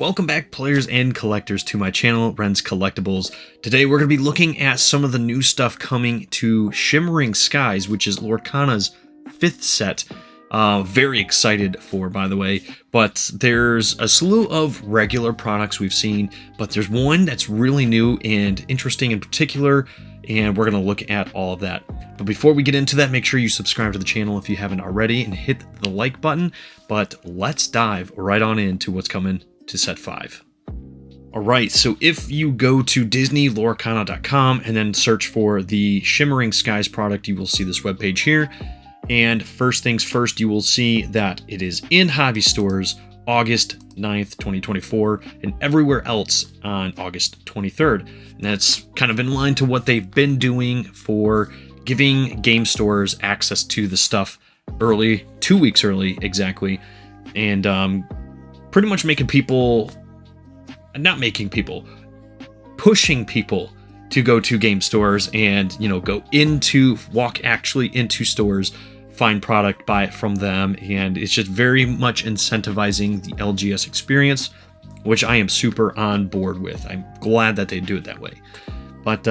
Welcome back, players and collectors, to my channel, Ren's Collectibles. Today we're going to be looking at some of the new stuff coming to Shimmering Skies, which is Lorcana's 5th set. Very excited for, by the way. But there's a slew of regular products we've seen, but there's one that's really new and interesting in particular, and we're going to look at all of that. But before we get into that, make sure you subscribe to the channel if you haven't already and hit the like button. But let's dive right on into what's coming to set 5. Alright, so if you go to DisneyLorcana.com and then search for the Shimmering Skies product, you will see this webpage here. And first things first, you will see that it is in hobby stores August 9th, 2024, and everywhere else on August 23rd. And that's kind of in line to what they've been doing for giving game stores access to the stuff early, 2 weeks early exactly, and pretty much pushing people to go to game stores and, walk actually into stores, find product, buy it from them, and it's just very much incentivizing the LGS experience, which I am super on board with. I'm glad that they do it that way. But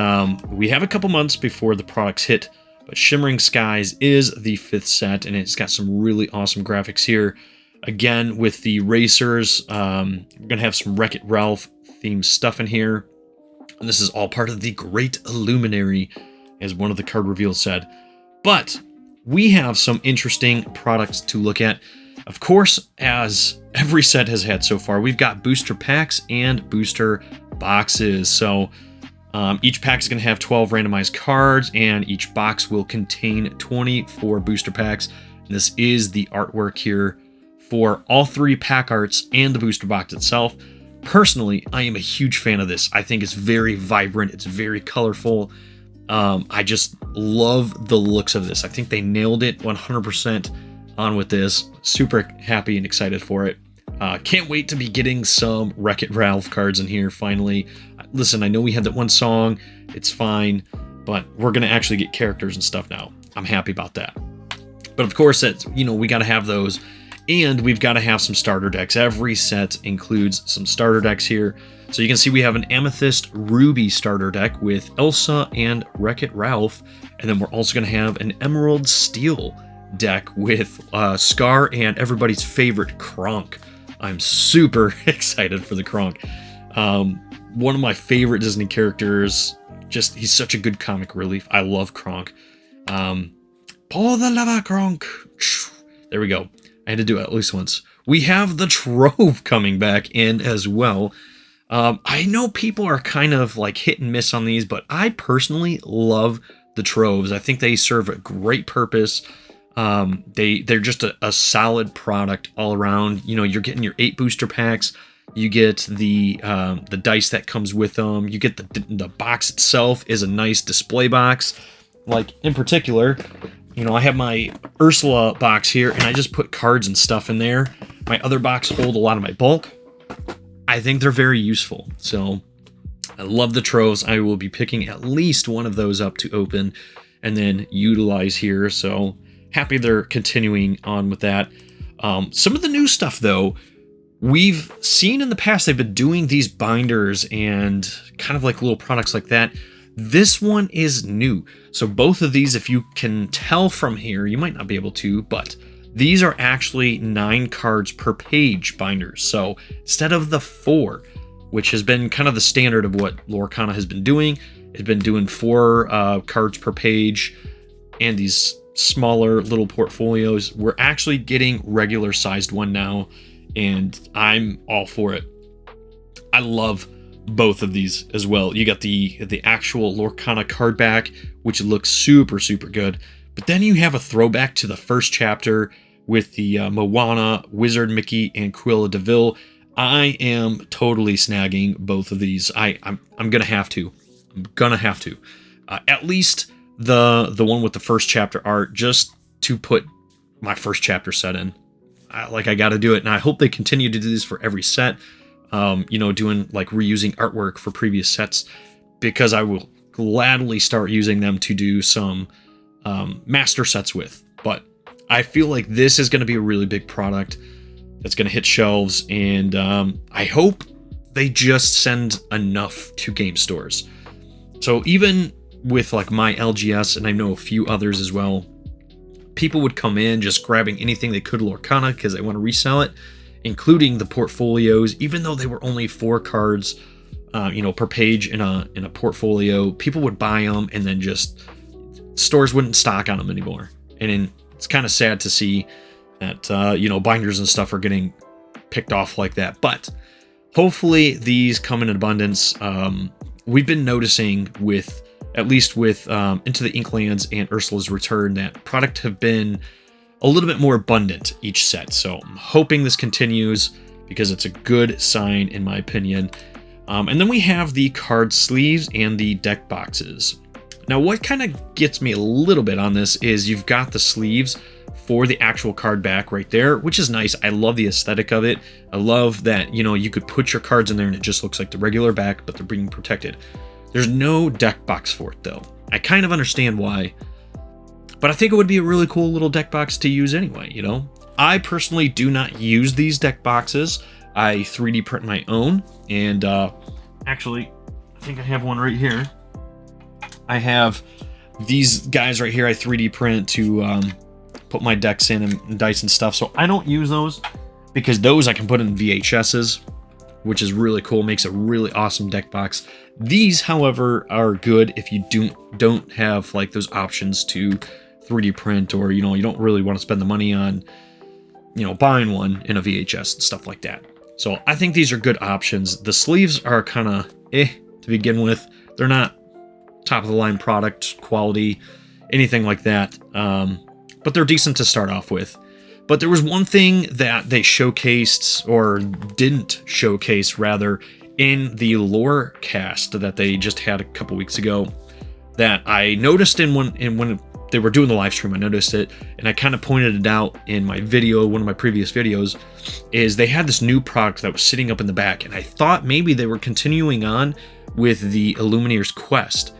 we have a couple months before the products hit, but Shimmering Skies is the 5th set, and it's got some really awesome graphics here. Again, with the racers, we're going to have some Wreck-It Ralph themed stuff in here. And this is all part of the Great Illuminary, as one of the card reveals said. But we have some interesting products to look at. Of course, as every set has had so far, we've got booster packs and booster boxes. So each pack is going to have 12 randomized cards, and each box will contain 24 booster packs. And this is the artwork here for all 3 pack arts and the booster box itself. Personally, I am a huge fan of this. I think it's very vibrant. It's very colorful. I just love the looks of this. I think they nailed it 100% on with this. Super happy and excited for it. Can't wait to be getting some Wreck-It Ralph cards in here finally. Listen, I know we had that one song. It's fine, but we're going to actually get characters and stuff now. I'm happy about that. But of course, that's, we got to have those. And we've got to have some starter decks. Every set includes some starter decks here. So you can see we have an Amethyst Ruby starter deck with Elsa and Wreck-It Ralph. And then we're also going to have an Emerald Steel deck with Scar and everybody's favorite Kronk. I'm super excited for the Kronk. One of my favorite Disney characters. Just, he's such a good comic relief. I love Kronk. Pour the lava, Kronk. There we go. I had to do it at least once. We have the Trove coming back in as well. I know people are kind of like hit and miss on these, but I personally love the Troves. I think they serve a great purpose. They're just a solid product all around. You're getting your 8 booster packs. You get the dice that comes with them. You get the box itself is a nice display box. Like in particular, I have my Ursula box here, and I just put cards and stuff in there. My other box hold a lot of my bulk. I think they're very useful. So I love the Troves. I will be picking at least one of those up to open and then utilize here. So happy they're continuing on with that. Some of the new stuff, though, we've seen in the past. They've been doing these binders and kind of like little products like that. This one is new. So both of these, if you can tell from here, you might not be able to, but these are actually 9 cards per page binders. So instead of the 4, which has been kind of the standard of what Lorcana has been doing, it's been doing 4 cards per page and these smaller little portfolios. We're actually getting regular sized one now, and I'm all for it. I love both of these as well. You got the actual Lorcana card back, which looks super good, but then you have a throwback to the first chapter with the Moana, Wizard Mickey, and Cruella de Vil. I am totally snagging both of these. I'm gonna have to. At least the one with the first chapter art, just to put my first chapter set in. I got to do it, and I hope they continue to do this for every set. Doing like reusing artwork for previous sets, because I will gladly start using them to do some master sets with. But I feel like this is going to be a really big product. that's going to hit shelves, and I hope they just send enough to game stores. So even with like my LGS, and I know a few others as well, people would come in just grabbing anything they could Lorcana because they want to resell it, including the portfolios, even though they were only 4 cards, per page in a portfolio. People would buy them, and then just stores wouldn't stock on them anymore. And it's kind of sad to see that binders and stuff are getting picked off like that. But hopefully these come in abundance. We've been noticing with Into the Inklands and Ursula's Return that product have been a little bit more abundant each set. So I'm hoping this continues because it's a good sign in my opinion. And then we have the card sleeves and the deck boxes. Now what kind of gets me a little bit on this is you've got the sleeves for the actual card back right there, which is nice. I love the aesthetic of it. I love that, you could put your cards in there and it just looks like the regular back, but they're being protected. There's no deck box for it though. I kind of understand why, but I think it would be a really cool little deck box to use anyway, I personally do not use these deck boxes. I 3D print my own, and actually, I think I have one right here. I have these guys right here I 3D print to put my decks in and dice and stuff, so I don't use those because those I can put in VHSs, which is really cool, makes a really awesome deck box. These, however, are good if you don't have like those options to 3D print, or you don't really want to spend the money on buying one in a VHS and stuff like that. So I think these are good options. The sleeves are kind of to begin with. They're not top of the line product quality, anything like that, but they're decent to start off with. But there was one thing that they showcased, or didn't showcase rather, in the lore cast that they just had a couple weeks ago, that I noticed when they were doing the live stream. I noticed it, and I kind of pointed it out in my video, one of my previous videos, is they had this new product that was sitting up in the back, and I thought maybe they were continuing on with the Illumineer's Quest,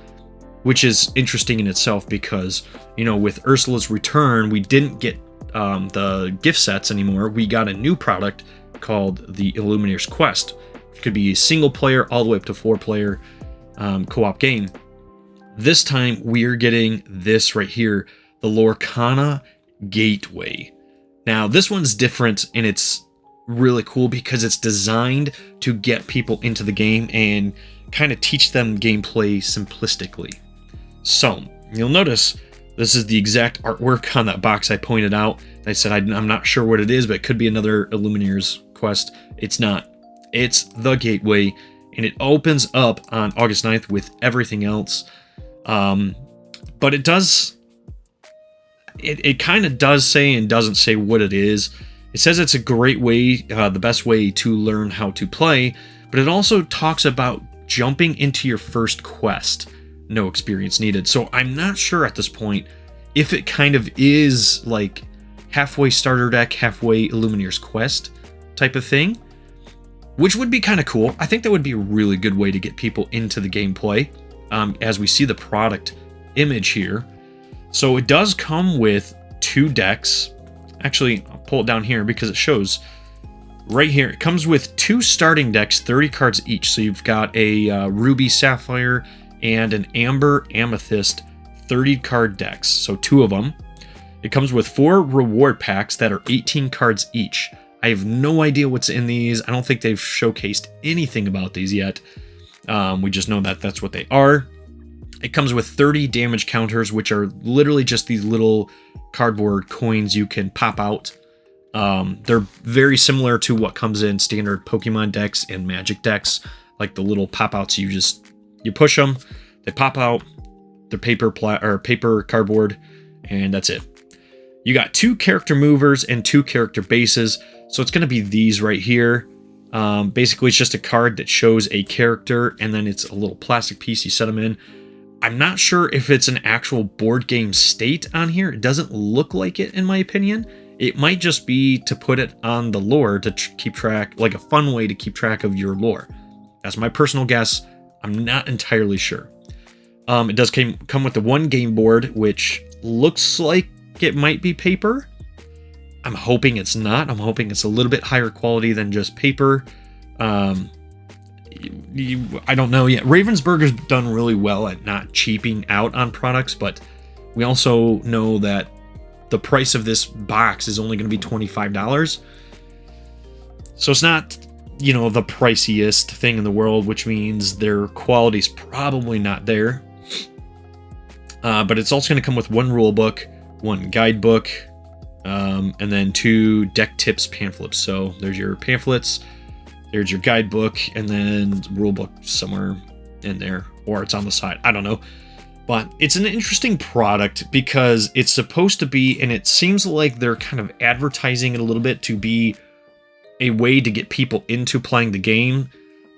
which is interesting in itself because, with Ursula's Return, we didn't get the gift sets anymore. We got a new product called the Illumineer's Quest. It could be single player all the way up to 4-player co-op game. This time we're getting this right here, the Lorcana Gateway. Now this one's different, and it's really cool because it's designed to get people into the game and kind of teach them gameplay simplistically. So you'll notice this is the exact artwork on that box I pointed out. I said I'm not sure what it is, but it could be another Illumineer's Quest. It's not. It's the Gateway, and it opens up on August 9th with everything else. But it does, it kind of does say and doesn't say what it is. It says it's a great way, the best way to learn how to play, but it also talks about jumping into your first quest. No experience needed. So I'm not sure at this point if it kind of is like halfway starter deck, halfway Illumineer's Quest type of thing, which would be kind of cool. I think that would be a really good way to get people into the gameplay. As we see the product image here. So it does come with 2 decks. Actually, I'll pull it down here because it shows right here. It comes with 2 starting decks, 30 cards each. So you've got a Ruby Sapphire and an Amber Amethyst 30 card decks. So 2 of them. It comes with 4 reward packs that are 18 cards each. I have no idea what's in these. I don't think they've showcased anything about these yet. We just know that that's what they are. It comes with 30 damage counters, which are literally just these little cardboard coins you can pop out. They're very similar to what comes in standard Pokemon decks and Magic decks, like the little pop-outs. You push them, they pop out. They're paper cardboard, and that's it. You got 2 character movers and 2 character bases, so it's going to be these right here. Basically, it's just a card that shows a character, and then it's a little plastic piece. You set them in. I'm not sure if it's an actual board game state on here. It doesn't look like it, in my opinion. It might just be to put it on the lore to keep track, like a fun way to keep track of your lore. That's my personal guess. I'm not entirely sure. It does come with the 1 game board, which looks like it might be paper. I'm hoping it's not. I'm hoping it's a little bit higher quality than just paper. I don't know yet. Ravensburg has done really well at not cheaping out on products, but we also know that the price of this box is only going to be $25. So it's not, you know, the priciest thing in the world, which means their quality's probably not there. But it's also going to come with one rule book, one guidebook, and then 2 deck tips pamphlets. So there's your pamphlets, there's your guidebook, and then rule book somewhere in there, or it's on the side. I don't know. But it's an interesting product because it's supposed to be, and it seems like they're kind of advertising it a little bit to be a way to get people into playing the game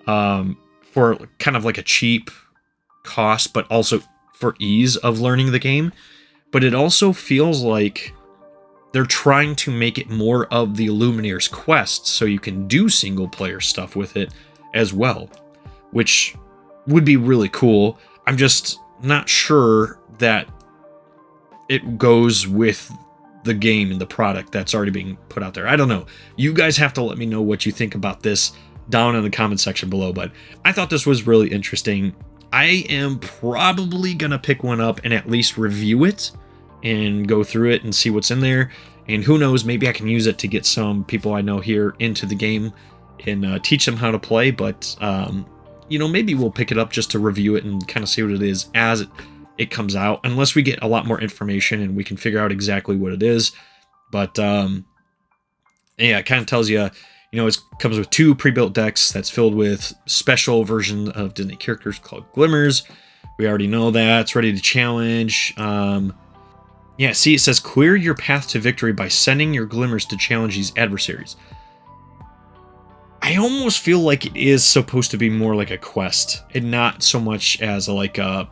for kind of like a cheap cost, but also for ease of learning the game. But it also feels like they're trying to make it more of the Illuminator's quest, so you can do single player stuff with it as well, which would be really cool. I'm just not sure that it goes with the game and the product that's already being put out there. I don't know. You guys have to let me know what you think about this down in the comment section below, but I thought this was really interesting. I am probably gonna pick one up and at least review it and go through it and see what's in there. And who knows, maybe I can use it to get some people I know here into the game and teach them how to play. But, you know, maybe we'll pick it up just to review it and kind of see what it is as it comes out, unless we get a lot more information and we can figure out exactly what it is. But, yeah, it kind of tells you, you know, it comes with 2 pre-built decks that's filled with special version of Disney characters called Glimmers. We already know that. It's ready to challenge. Yeah, see, it says clear your path to victory by sending your Glimmers to challenge these adversaries. I almost feel like it is supposed to be more like a quest and not so much as like a,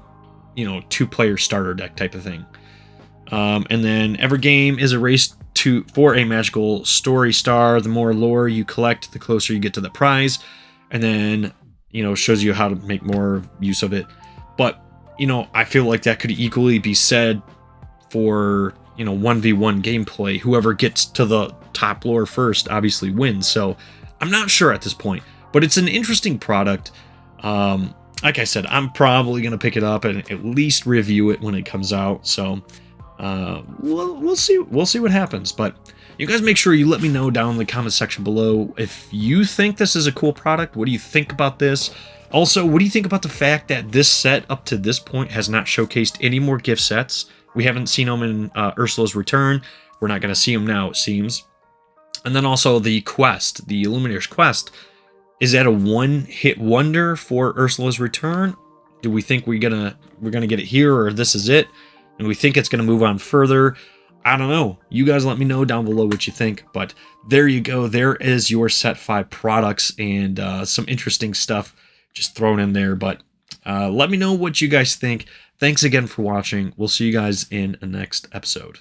you know, 2-player starter deck type of thing. And then every game is a race for a magical story star. The more lore you collect, the closer you get to the prize. And then, you know, shows you how to make more use of it. But, you know, I feel like that could equally be said for, you know, 1v1 gameplay. Whoever gets to the top lore first obviously wins. So I'm not sure at this point, but it's an interesting product. Like I said, I'm probably going to pick it up and at least review it when it comes out. So we'll see what happens. But you guys make sure you let me know down in the comment section below if you think this is a cool product. What do you think about this? Also, what do you think about the fact that this set up to this point has not showcased any more gift sets? We haven't seen them in Ursula's Return. We're not going to see them now, it seems. And then also the quest, the Illuminator's quest. Is that a one-hit wonder for Ursula's Return? Do we think we're gonna get it here, or this is it? And we think it's gonna move on further? I don't know. You guys let me know down below what you think. But there you go. There is your set 5 products and some interesting stuff just thrown in there. But let me know what you guys think. Thanks again for watching. We'll see you guys in the next episode.